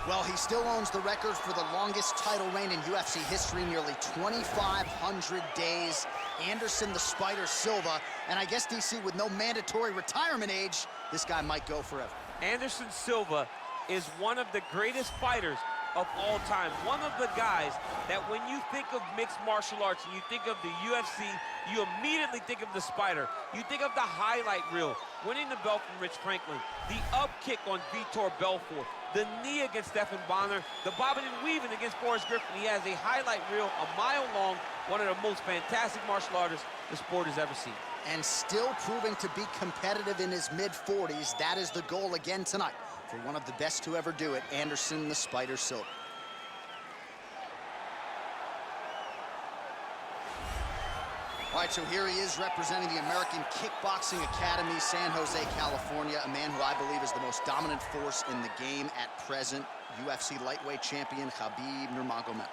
Well, he still owns the record for the longest title reign in UFC history, nearly 2,500 days. Anderson the Spider Silva, and I guess, DC, with no mandatory retirement age, this guy might go forever. Anderson Silva is one of the greatest fighters of all time. One of the guys that when you think of mixed martial arts and you think of the UFC, you immediately think of the Spider. You think of the highlight reel, winning the belt from Rich Franklin, the up kick on Vitor Belfort, the knee against Stephan Bonner, the bobbing and weaving against Forrest Griffin. He has a highlight reel a mile long, one of the most fantastic martial artists the sport has ever seen. And still proving to be competitive in his mid-40s. That is the goal again tonight for one of the best to ever do it, Anderson the Spider Silva. All right, so here he is representing the American Kickboxing Academy, San Jose, California, a man who I believe is the most dominant force in the game at present, UFC lightweight champion Khabib Nurmagomedov.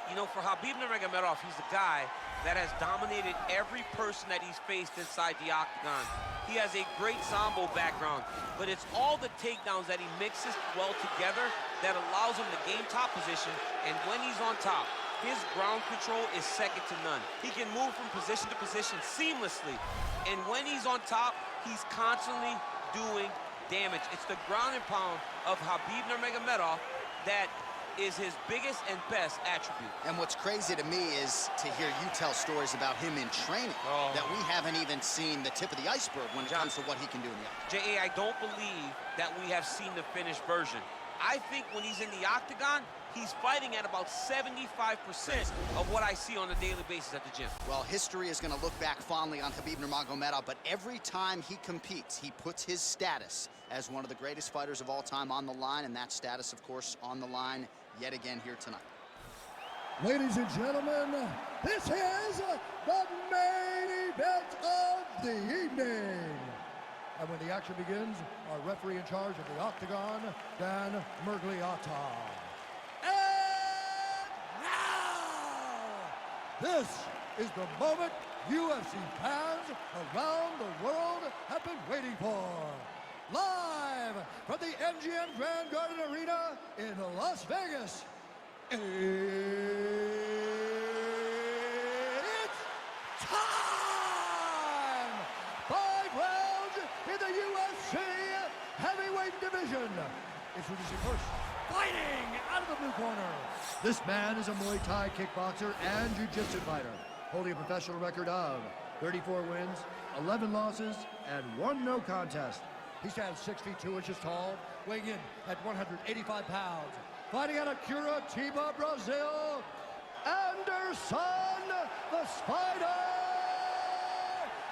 You know, for Khabib Nurmagomedov, he's the guy that has dominated every person that he's faced inside the octagon. He has a great Sambo background, but it's all the takedowns that he mixes well together that allows him to gain top position, and when he's on top, his ground control is second to none. He can move from position to position seamlessly, and when he's on top, he's constantly doing damage. It's the ground and pound of Khabib Nurmagomedov that is his biggest and best attribute. And what's crazy to me is to hear you tell stories about him in training that we haven't even seen the tip of the iceberg when it comes to what he can do in the octagon. J.A., I don't believe that we have seen the finished version. I think when he's in the octagon, he's fighting at about 75% of what I see on a daily basis at the gym. Well, history is going to look back fondly on Khabib Nurmagomedov, but every time he competes, he puts his status as one of the greatest fighters of all time on the line, and that status, of course, on the line yet again here tonight. Ladies and gentlemen, this is the main event of the evening. And when the action begins, our referee in charge of the octagon, Dan Miragliotta. And now, this is the moment UFC fans around the world have been waiting for. Live from the MGM Grand Garden Arena in Las Vegas, it's time! 5 rounds in the UFC heavyweight division. Introducing first, fighting out of the blue corner. This man is a Muay Thai kickboxer and jiu-jitsu fighter, holding a professional record of 34 wins, 11 losses, and 1 no contest. He stands 6 feet 2 inches tall, weighing in at 185 pounds. Fighting out of Curitiba, Brazil, Anderson the Spider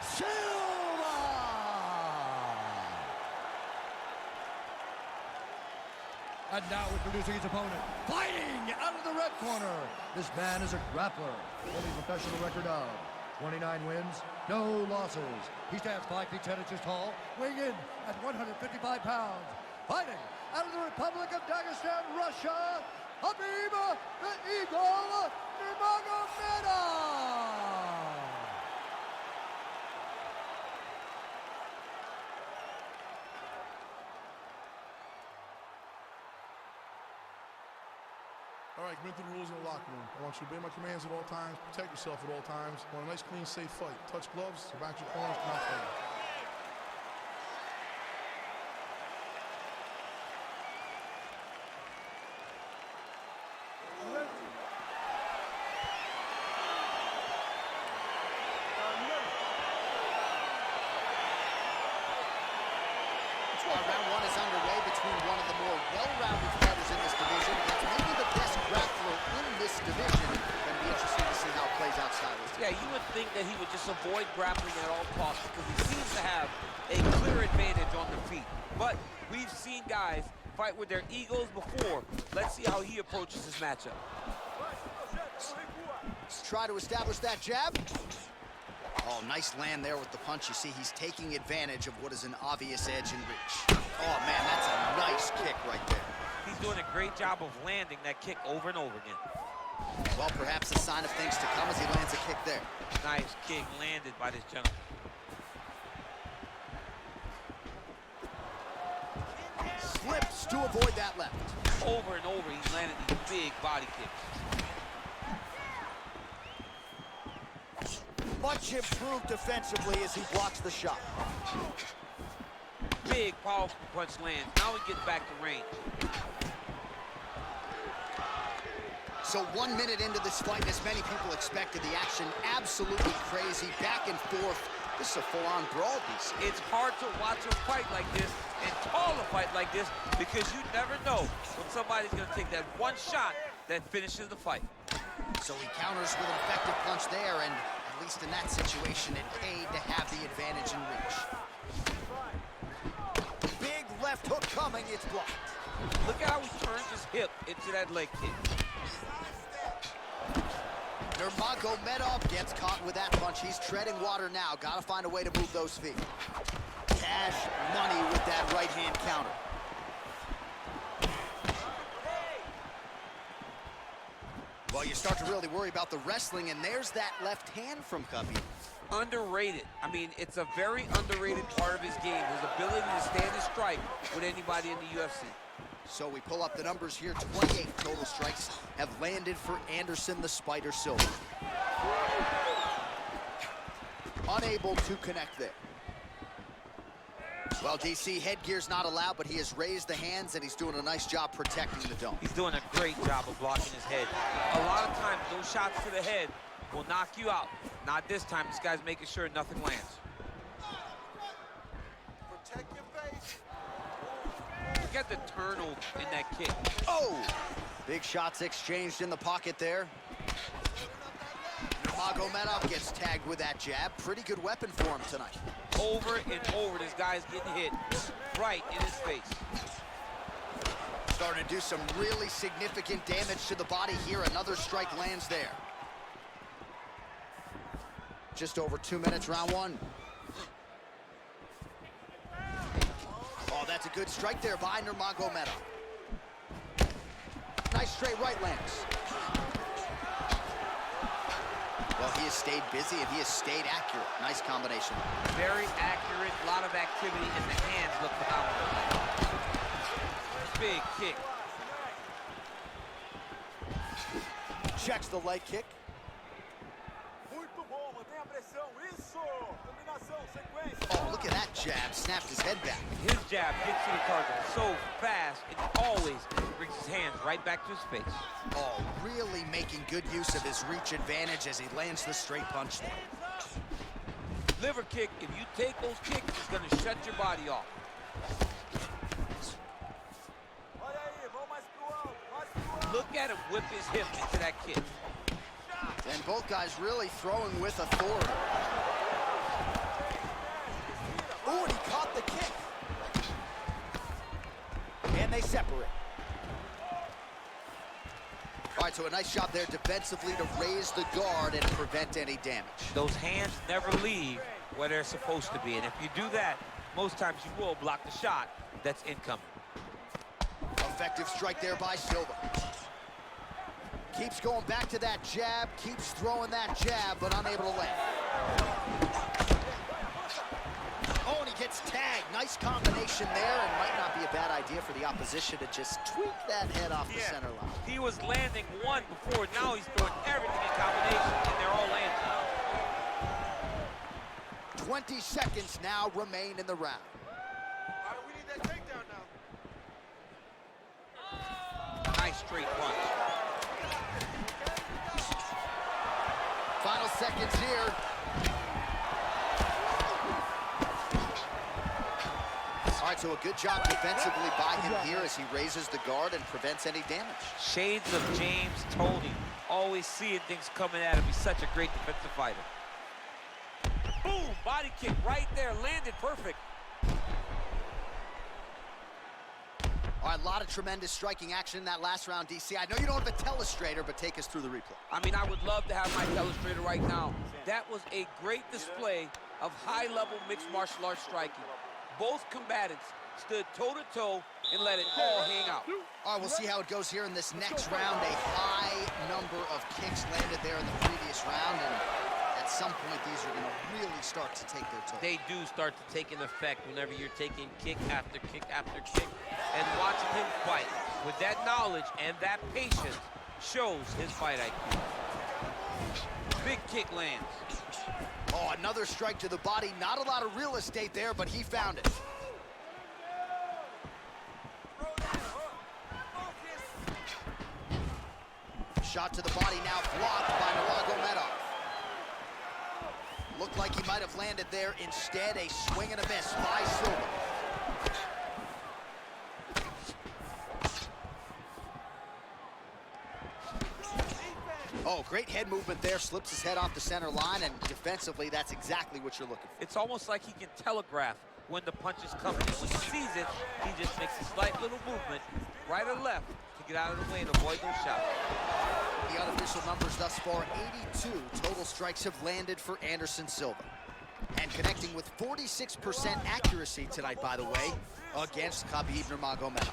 Silva! And now introducing his opponent, fighting out of the red corner. This man is a grappler, holding a professional record of 29 wins, no losses. He stands 5 feet 10 inches tall, weighing in at 155 pounds. Fighting out of the Republic of Dagestan, Russia, Khabib the Eagle Nurmagomedov! All right, commit to the rules in the locker room. I want you to obey my commands at all times, protect yourself at all times. I want a nice, clean, safe fight. Touch gloves, back your corners, not fighting. Round 1 is underway between one of the more well-rounded fighters in this division. It's maybe the best grappler in this division. It'll be interesting to see how it plays out sideways. Yeah, you would think that he would just avoid grappling at all costs because he seems to have a clear advantage on the feet. But we've seen guys fight with their egos before. Let's see how he approaches this matchup. Let's try to establish that jab. Oh, nice land there with the punch. You see, he's taking advantage of what is an obvious edge in reach. Oh, man, that's a nice kick right there. He's doing a great job of landing that kick over and over again. Well, perhaps a sign of things to come as he lands a kick there. Nice kick landed by this gentleman. Slips moves to avoid that left. Over and over, he's landed these big body kicks. Much improved defensively as he blocks the shot. Big, powerful punch lands. Now he gets back to range. So 1 minute into this fight, as many people expected, the action absolutely crazy, back and forth. This is a full-on brawl, DC. It's hard to watch a fight like this and call a fight like this because you never know when somebody's going to take that one shot that finishes the fight. So he counters with an effective punch there, and at least in that situation, it paid to have the advantage in reach. Big left hook coming, it's blocked. Look at how he turns his hip into that leg kick. Nurmagomedov gets caught with that punch. He's treading water now. Got to find a way to move those feet. Cash money with that right hand counter. Well, you start to really worry about the wrestling, and there's that left hand from Khabib. Underrated. I mean, it's a very underrated part of his game, his ability to stand and strike with anybody in the UFC. So we pull up the numbers here. 28 total strikes have landed for Anderson the Spider Silva. Unable to connect there. Well, DC, headgear's not allowed, but he has raised the hands, and he's doing a nice job protecting the dome. He's doing a great job of blocking his head. A lot of times, those shots to the head will knock you out. Not this time. This guy's making sure nothing lands. Protect your face. Look at the turnover in that kick. Oh! Big shots exchanged in the pocket there. Nurmagomedov gets tagged with that jab. Pretty good weapon for him tonight. Over and over, this guy's getting hit right in his face. Starting to do some really significant damage to the body here. Another strike lands there. Just over 2 minutes, round one. Oh, that's a good strike there by Nurmagomedov. Nice straight right lands. Well, he has stayed busy and he has stayed accurate. Nice combination. Very accurate, a lot of activity, and the hands look phenomenal. Big kick. Checks the leg kick. Muito bom, mantenha a pressão. Isso! Combinação, sequência. Oh, look at that jab. Snapped his head back. His jab gets to the target so fast, and always brings his hands right back to his face. Oh, really making good use of his reach advantage as he lands the straight punch there. Liver kick, if you take those kicks, it's going to shut your body off. Olha aí, vamos mais pro alto, mais pro alto. Look at him whip his hip into that kick. And both guys really throwing with authority. Oh, and he caught the kick. And they separate. All right, so a nice job there defensively to raise the guard and prevent any damage. Those hands never leave where they're supposed to be, and if you do that, most times you will block the shot that's incoming. Effective strike there by Silva. Keeps going back to that jab, keeps throwing that jab, but unable to land. Oh, and he gets tagged. Nice combination there, and might not be a bad idea for the opposition to just tweak that head off the center line. He was landing one before, now he's throwing everything in combination, and they're all landing. 20 seconds now remain in the round. All right, we need that takedown now. Nice straight punch. Final seconds here. All right, so a good job defensively by him here as he raises the guard and prevents any damage. Shades of James Toney. Always seeing things coming at him. He's such a great defensive fighter. Boom! Body kick right there. Landed perfect. All right, a lot of tremendous striking action in that last round, DC. I know you don't have a telestrator, but take us through the replay. I mean, I would love to have my telestrator right now. That was a great display of high-level mixed martial arts striking. Both combatants stood toe-to-toe and let it all hang out. All right, we'll see how it goes here in this next round. A high number of kicks landed there in the previous round, and at at some point these are going to really start to take their toll. They do start to take an effect whenever you're taking kick after kick after kick. And watching him fight with that knowledge and that patience shows his fight IQ. Big kick lands. Oh, another strike to the body. Not a lot of real estate there, but he found it. Shot to the body now blocked by Nurmagomedov. Looked like he might have landed there. Instead, a swing and a miss by Silva. Oh, great head movement there. Slips his head off the center line, and defensively, that's exactly what you're looking for. It's almost like he can telegraph when the punch is coming. When he sees it, he just makes a slight little movement, right or left, to get out of the way and avoid those shots. The unofficial numbers thus far, 82 total strikes have landed for Anderson Silva. And connecting with 46% accuracy tonight, by the way, against Khabib Nurmagomedov.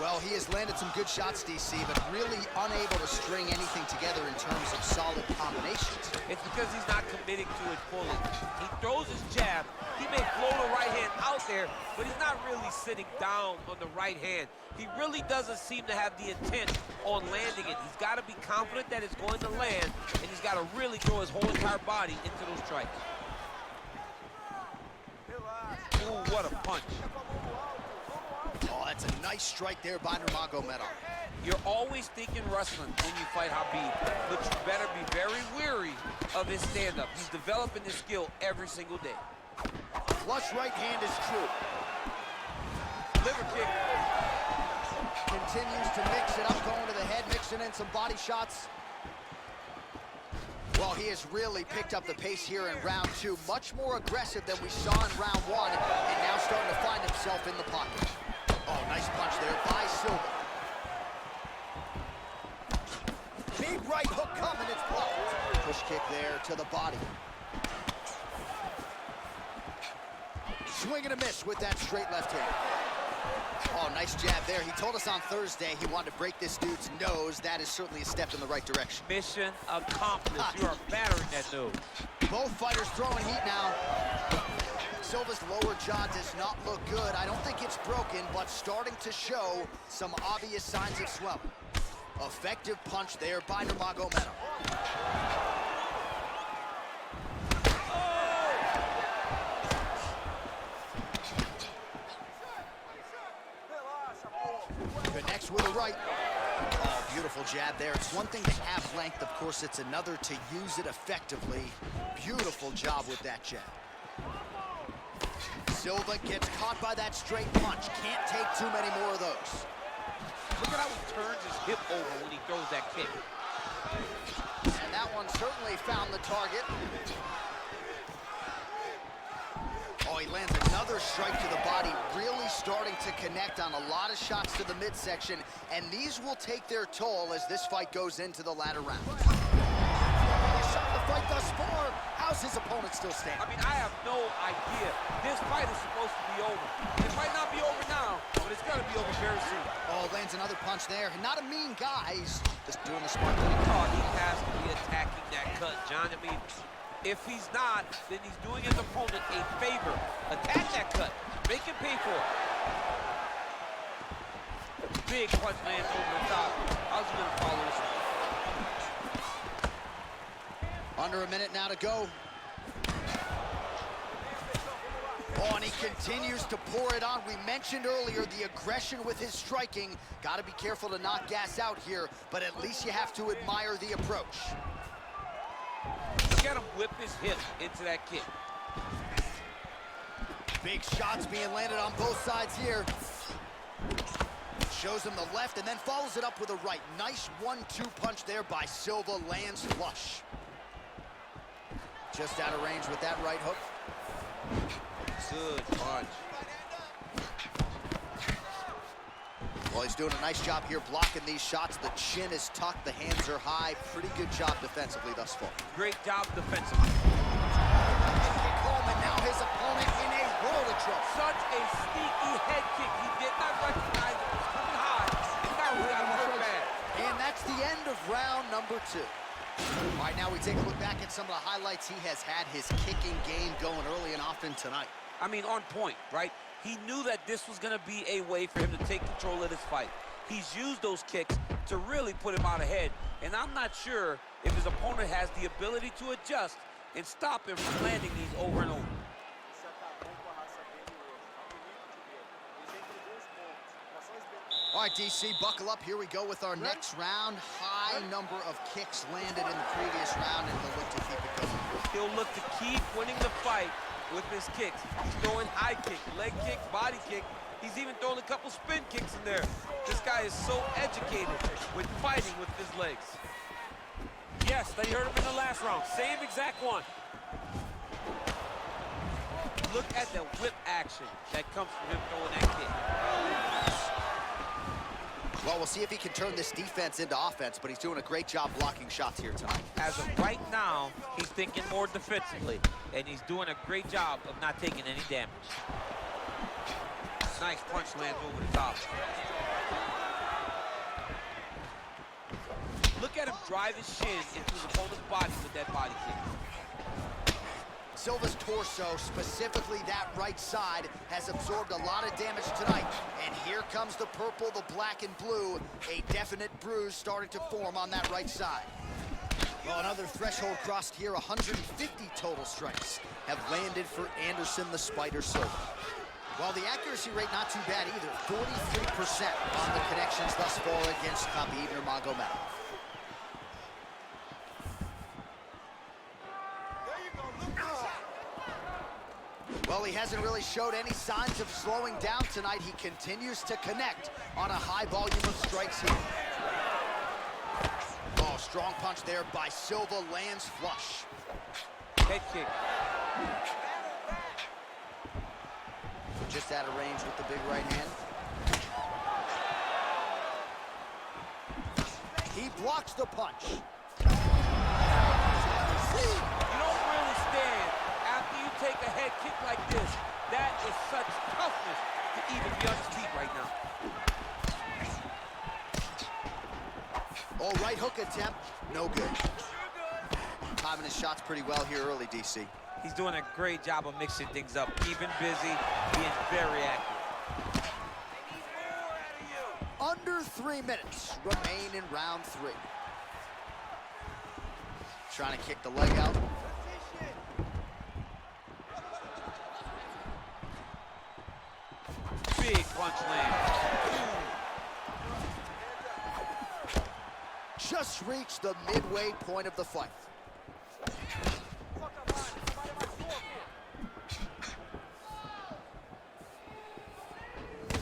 Well, he has landed some good shots, DC, but really unable to string anything together in terms of solid combinations. It's because he's not committing to it fully. He throws his jab. He may float a right hand out there, but he's not really sitting down on the right hand. He really doesn't seem to have the intent on landing it. He's got to be confident that it's going to land, and he's got to really throw his whole entire body into those strikes. Ooh, what a punch. Oh, that's a nice strike there by Nurmagomedov. You're always thinking wrestling when you fight Khabib, but you better be very wary of his stand-up. He's developing this skill every single day. Flush right hand is true. Liver kick. Continues to mix it up, going to the head, mixing in some body shots. Well, he has really picked up the pace here in round two. Much more aggressive than we saw in round one, and now starting to find himself in the pocket. Oh, nice punch there by Silva. Big right hook coming, it's blocked. Push kick there to the body. Swing and a miss with that straight left hand. Oh, nice jab there. He told us on Thursday he wanted to break this dude's nose. That is certainly a step in the right direction. Mission accomplished. You are battering that nose. Both fighters throwing heat now. Silva's lower jaw does not look good. I don't think it's broken, but starting to show some obvious signs of swelling. Effective punch there by Nurmagomedov. Connects with a right. Oh, beautiful jab there. It's one thing to have length. Of course, it's another to use it effectively. Beautiful job with that jab. Silva gets caught by that straight punch. Can't take too many more of those. Look at how he turns his hip over when he throws that kick. And that one certainly found the target. Oh, he lands another strike to the body, really starting to connect on a lot of shots to the midsection, and these will take their toll as this fight goes into the latter round. Some of the fight thus far, how's his opponent still standing? I mean, I have no idea. This fight is supposed to be over. It might not be over now, but it's gonna be over very soon. Oh, lands another punch there. Not a mean guy, he's just doing the smart thing. Oh, he has to be attacking that cut, John. I mean, if he's not, then he's doing his opponent a favor. Attack that cut. Make him pay for it. Big punch lands over the top. How's he gonna follow this one? Under a minute now to go. Oh, and he continues to pour it on. We mentioned earlier the aggression with his striking. Got to be careful to not gas out here, but at least you have to admire the approach. Look at him whip his hip into that kick. Big shots being landed on both sides here. Shows him the left and then follows it up with a right. Nice 1-2 punch there by Silva, lands flush. Just out of range with that right hook. Good punch. Well, he's doing a nice job here blocking these shots. The chin is tucked, the hands are high. Pretty good job defensively thus far. Great job defensively. Coleman, now his opponent in a world of trouble. Such a sneaky head kick. He did not recognize it was coming high. And now he got hurt bad. And that's the end of round number 2. All right, now we take a look back at some of the highlights. He has had his kicking game going early and often tonight. I mean, on point, right? He knew that this was going to be a way for him to take control of this fight. He's used those kicks to really put him out ahead, and I'm not sure if his opponent has the ability to adjust and stop him from landing these over and over. All right, DC, buckle up. Here we go with our next round. High number of kicks landed in the previous round, and he'll look to keep it going. He'll look to keep winning the fight with his kicks. He's throwing high kick, leg kick, body kick. He's even throwing a couple spin kicks in there. This guy is so educated with fighting with his legs. Yes, they heard him in the last round. Same exact one. Look at the whip action that comes from him throwing that kick. Well, we'll see if he can turn this defense into offense, but he's doing a great job blocking shots here tonight. As of right now, he's thinking more defensively, and he's doing a great job of not taking any damage. Nice punch lands over the top. Look at him drive his shin into his opponent's body with that body kick. Silva's torso, specifically that right side, has absorbed a lot of damage tonight. And here comes the purple, the black, and blue. A definite bruise starting to form on that right side. Well, another threshold crossed here. 150 total strikes have landed for Anderson the Spider Silva. Well, the accuracy rate not too bad either. 43% on the connections thus far against Khabib Nurmagomedov. Well, he hasn't really showed any signs of slowing down tonight. He continues to connect on a high volume of strikes here. Oh, strong punch there by Silva, lands flush. Head kick. Just out of range with the big right hand. He blocks the punch. You don't really stand after you take a head kick like this. That is such toughness to even be on his feet right now. Oh, right hook attempt, no good. Timing his shots pretty well here early, DC. He's doing a great job of mixing things up, keeping busy, being very active. Under 3 minutes remain in round 3. Trying to kick the leg out. Big punch land. Just reached the midway point of the fight.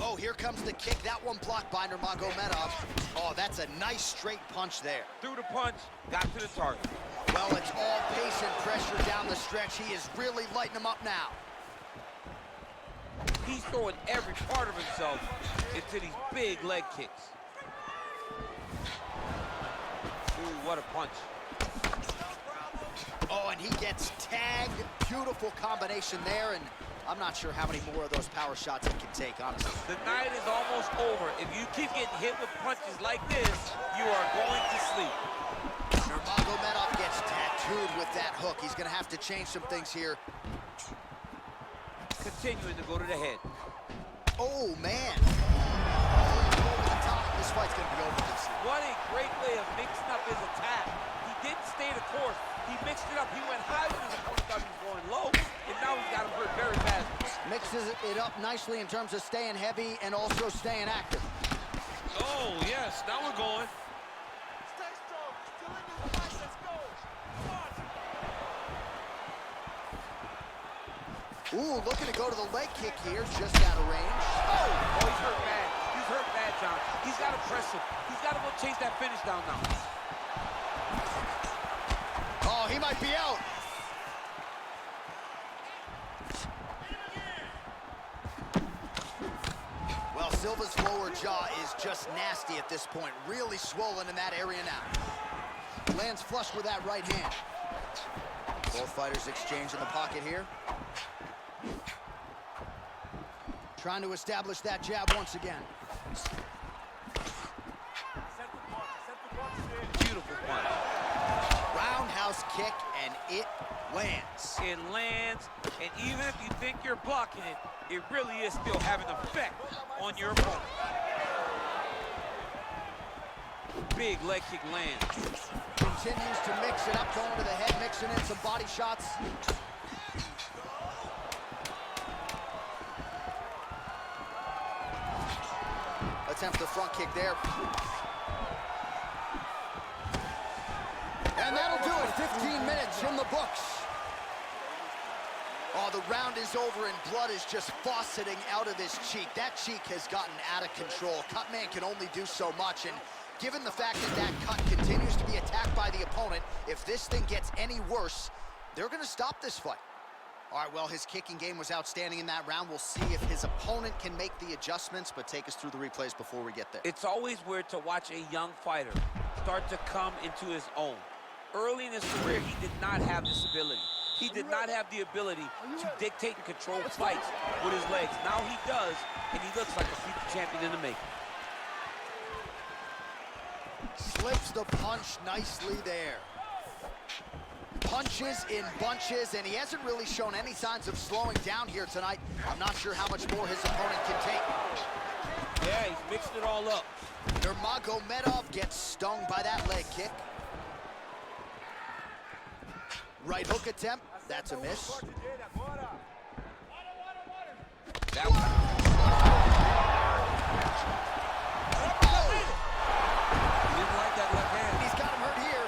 Oh, here comes the kick. That one blocked by Nurmagomedov. Oh, that's a nice straight punch there. Threw the punch, got to the target. Well, it's all pace and pressure down the stretch. He is really lighting him up now. He's throwing every part of himself into these big leg kicks. Ooh, what a punch. Oh, and he gets tagged. Beautiful combination there, and I'm not sure how many more of those power shots he can take, honestly. The night is almost over. If you keep getting hit with punches like this, you are going to sleep. Nurmagomedov gets tattooed with that hook. He's going to have to change some things here. Continuing to go to the head. Oh, man. Over the top. This fight's going to be over, DC. What a great way of mixing up his attack. He didn't stay the course. He mixed it up. He went high when his opponent thought he was going low, and now he's got him hurt very fast. Mixes it up nicely in terms of staying heavy and also staying active. Oh, yes. Now we're going. Stay strong. Still in this fight. Let's go. Come on. Ooh, looking to go to the leg kick here, just out of range. Oh, he's hurt bad. He's hurt bad, John. He's got to press him. He's got to go chase that finish down now. Oh, he might be out. Well, Silva's lower jaw is just nasty at this point. Really swollen in that area now. Lands flush with that right hand. Both fighters exchange in the pocket here. Trying to establish that jab once again. Beautiful punch. kick, and it lands. It lands, and even if you think you're blocking it, it really is still having an effect on your opponent. Big leg kick lands. Continues to mix it up, going to the head, mixing in some body shots. Attempt the front kick there. And that'll do it. 15 minutes in the books. Oh, the round is over and blood is just fauceting out of his cheek. That cheek has gotten out of control. Cutman can only do so much, and given the fact that that cut continues to be attacked by the opponent, if this thing gets any worse, they're going to stop this fight. All right, well, his kicking game was outstanding in that round. We'll see if his opponent can make the adjustments, but take us through the replays before we get there. It's always weird to watch a young fighter start to come into his own. Early in his career, he did not have this ability. He did not have the ability to dictate and control fights with his legs. Now he does, and he looks like a future champion in the making. Slips the punch nicely there. Punches in bunches, and he hasn't really shown any signs of slowing down here tonight. I'm not sure how much more his opponent can take. Yeah, he's mixing it all up. Nurmagomedov gets stung by that leg kick. Right hook attempt, that's a miss. That one. He didn't like that left hand. He's got him hurt here.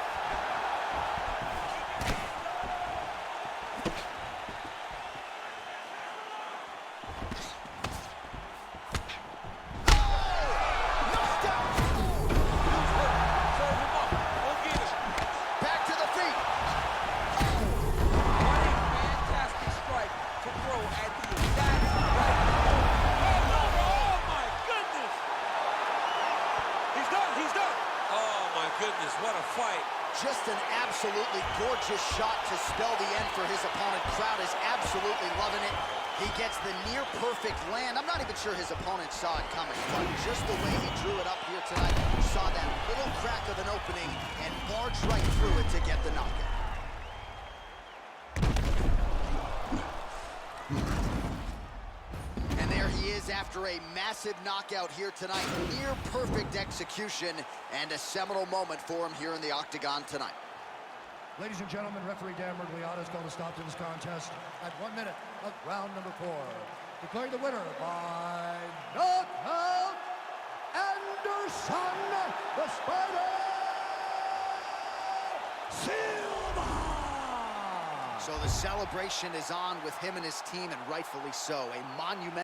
Back to the feet. Fantastic strike to throw at the exact right moment. Oh my goodness! He's done, he's done! Oh my goodness, what a fight. Just an absolutely gorgeous shot to spell the end for his opponent. Crowd is absolutely loving it. He gets the near-perfect land. I'm not even sure his opponent saw it coming, but just the way he drew it up here tonight, saw that little crack of an opening and barged right through it to get the knockout. And there he is after a massive knockout here tonight. Near perfect execution and a seminal moment for him here in the octagon tonight. Ladies and gentlemen, referee Dan Mergliata is going to stop to this contest at 1 minute of round number 4. Declaring the winner by knockout, Anderson, the Spider, Silva! So the celebration is on with him and his team, and rightfully so. A monumental